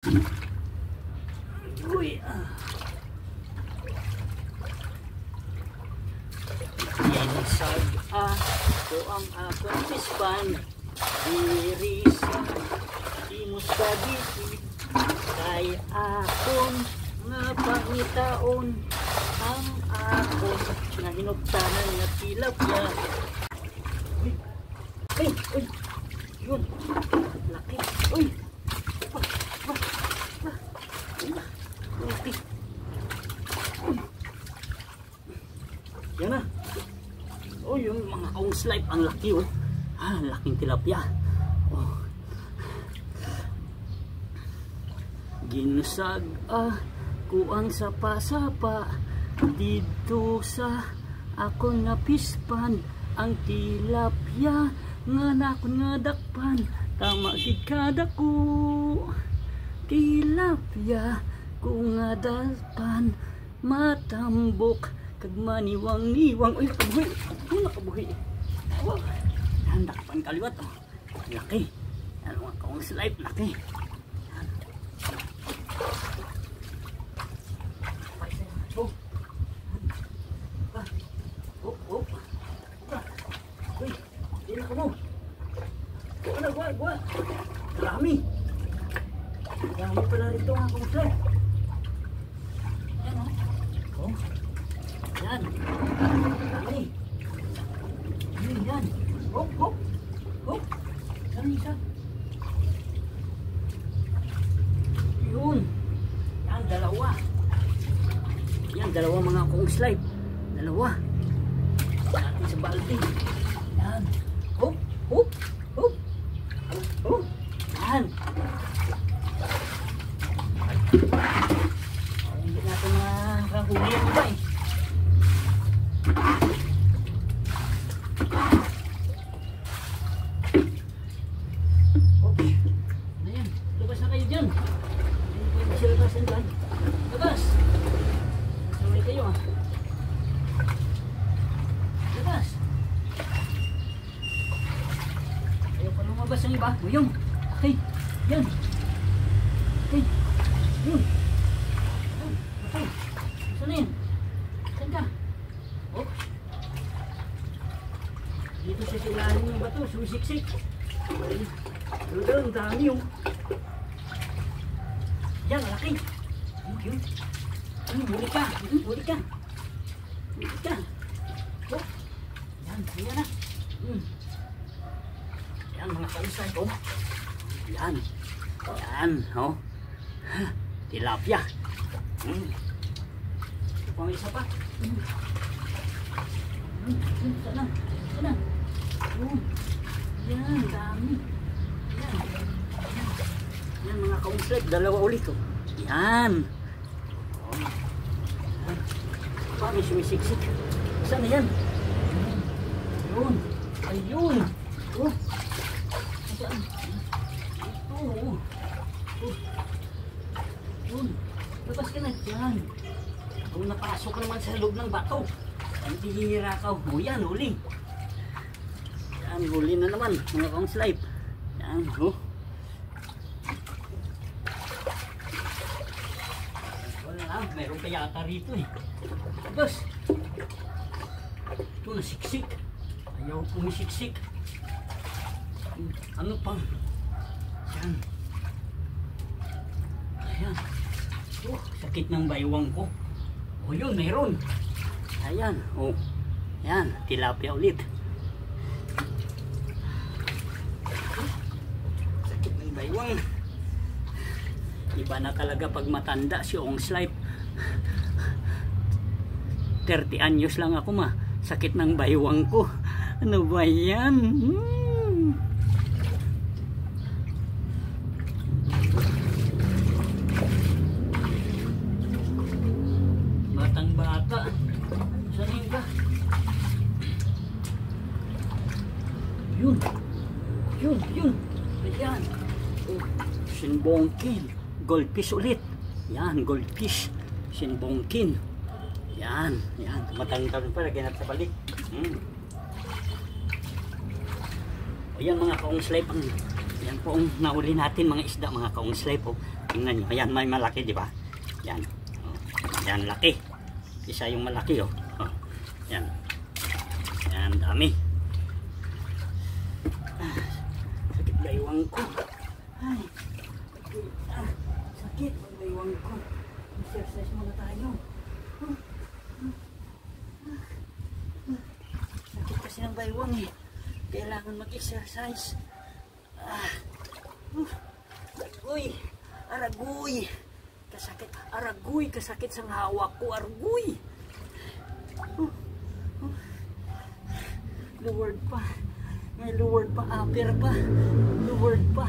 Uy, Inisag ko ang akong pispan diri sa Timos Cavite kay akong nga pangitaon ang akong nga hinugtanan nga tilapia. Uy, yun, laki, uy. Laki. Yan na. Oh, yung mga kaungslipe ang laki oh. Laking tilapia. Oh. Ginusag kuang sapa-sapa dito sa akong napispan ang tilapia nga nakon nga dakpan tama gid kada ko. Tilapia kung nga dalpan matambok kag maniwang-niwang. Uy, nakabuhi. Nakabuhi. Oh, dakpan kaliwat. Oh. Laki. Ano nga kaungslipe, laki. Uy, hindi ko mo. Gua. Marami. Marami pala rito ang kaungslipe. Yan o. Oh. Yan. Marami. Yan. Hop. Yan isa. Yun. Yan, dalawa. Yan, dalawa mga kaungslipe. Dalawa. Natin sa balde. Yan. Hop. Yan. Hindi natin makahuli ang iba eh. Okay. Ayan. Labas na kayo dyan. Hindi pwede siya labasan dyan. Labas. Sorry kayo ah. Labas. Ayaw pa lumabas ang iba. Uyong. Okay. Yan. Okay. Yun. Okay. Saan yun? Saan ka? Oh. Dito sa ilalim ng bato. Susiksik. Doon, ang dami yung. Yan, laki. Yun. Huli ka. Oh. Yan, yan na. Yan, mga kausay ko. Yan. Oh. Tilapia. Ito pang isa pa. Sana. Yan, dami. Yan mga kaungslipe, dalawa ulit oh. Yan. May sumisiksik. Saan na yan? Ayun. Oh. Saan? Ito. Yun. Labas ka na dyan. Kung napasok ka naman sa loob ng bato, hindi hinirakaw. O yan, huli. Yan, huli na naman mga kaungslipe. Yan, oh. Wala lang, meron pa yata rito eh. Labas. Ito nasiksik. Ayaw pumisiksik. Ano pang? Yan. Ayan. Oh, sakit ng baywang ko. Oh, yun, meron. Ayan. Oh. Yan, tilapia ulit. Sakit ng baywang. Iba na talaga pag matanda si kaungslipe. 30 anyos lang ako sakit ng baywang ko. Ano ba yan? Batang bata. Saan ka? Yun. Ayan. Oh, sinbongkin. Goldfish ulit. Yan, goldfish. Sinbongkin. Yan. Matanggal pa. Lagyan natin sa balik. O yan mga kaungslipe. Yan po ang nahuli natin mga isda mga kaungslipe. Tingnan nyo. Ayan, may malaki, di ba? Yan. Oh. Yan, laki. Isa yung malaki, oh. Oh. Yan. Yan, dami. Sakit baywang ko. Ay. Sakit baywang ko. Exercise muna tayo. Sakit kasi ng baywang eh. Kailangan mag-exercise. Aragoy. Aragoy. Kasakit. Aragoy. Kasakit sa hawak ko. Aragoy. Luward pa. May luward pa. Upper pa. Luward pa.